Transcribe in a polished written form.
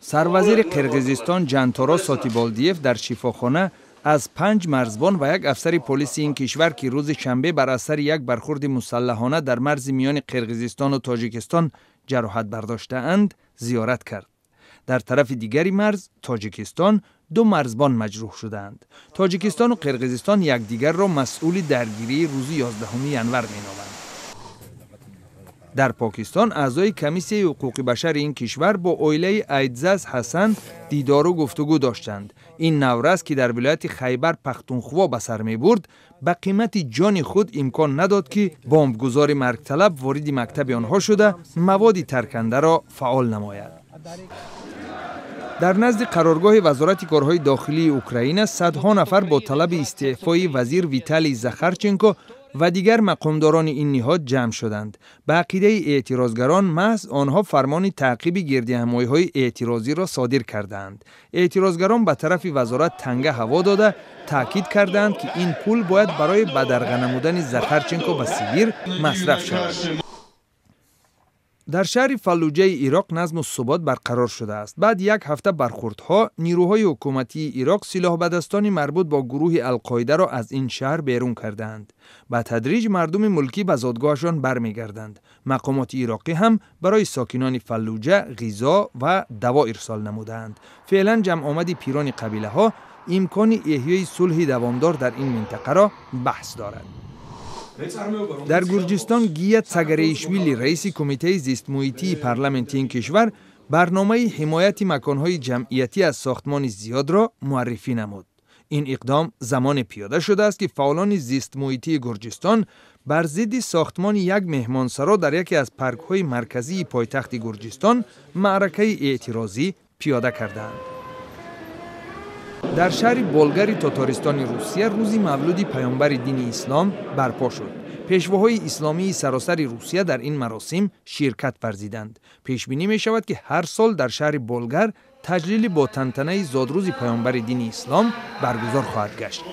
سروزیر قرقیزستان جانتورا ساتیبالدیف در شفاخانه از 5 مرزبان و یک افسر پلیس این کشور که روز شنبه بر اثر یک برخورد مسلحانه در مرز میان قرقیزستان و تاجیکستان جراحت برداشته‌اند زیارت کرد. در طرف دیگری مرز تاجیکستان 2 مرزبان مجروح شدند. تاجیکستان و قرقیزستان یکدیگر را مسئول درگیری روز 11 ینور می‌نامند. در پاکستان اعضای کمیسیون حقوق بشر این کشور با اویله ایدزاز حسن دیدار و گفتگو داشتند. این نورست که در ولایت خیبر پختونخوا به سر می برد به قیمت جان خود امکان نداد که بمبگذار مرگ طلب وارد مکتب آنها شده مواد ترکنده را فعال نماید. در نزد قرارگاه وزارت کارهای داخلی اوکراین صدها نفر با طلب استعفای وزیر ویتالی زاخارچنکو و دیگر مقامداران این نهاد جمع شدند. به عقیده اعتراضگران محض آنها فرمان تعقیب گردهمایی‌های اعتراضی را صادر کردند. اعتراضگران به طرف وزارت تنگه هوا داده تاکید کردند که این پول باید برای بدرقه نمودن زاخارچنکو به سیبیر مصرف شود. در شهر فلوجه عراق نظم و ثبات برقرار شده است. بعد یک هفته برخوردها نیروهای حکومتی عراق سلاح به دستان مربوط با گروه القاعده را از این شهر بیرون کردند. به تدریج مردم ملکی به زادگاهشان برمیگردند. مقامات عراقی هم برای ساکنان فلوجه غذا و دوا ارسال نمودند. فعلا جمع آمد پیران قبیله ها امکان احیای صلح دوامدار در این منطقه را بحث دارد. در گرجستان گیت سگریشویلی رئیس کمیته زیست محیطی پارلمانتی این کشور برنامه حمایت مکانهای جمعیتی از ساختمان زیاد را معرفی نمود. این اقدام زمان پیاده شده است که فعالان زیست محیطی گرجستان بر ضد ساختمان یک مهمانسرا در یکی از پارک‌های مرکزی پایتخت گرجستان معرکه اعتراضی پیاده کردند. در شهر بولگاری تاتارستان روسیه روزی مولود پیامبر دین اسلام برپا شد. پیشواهای اسلامی سراسر روسیه در این مراسم شرکت ورزیدند. پیش بینی می شود که هر سال در شهر بولگر تجلیل با تنتنه زادروز پیامبر دین اسلام برگزار خواهد گشت.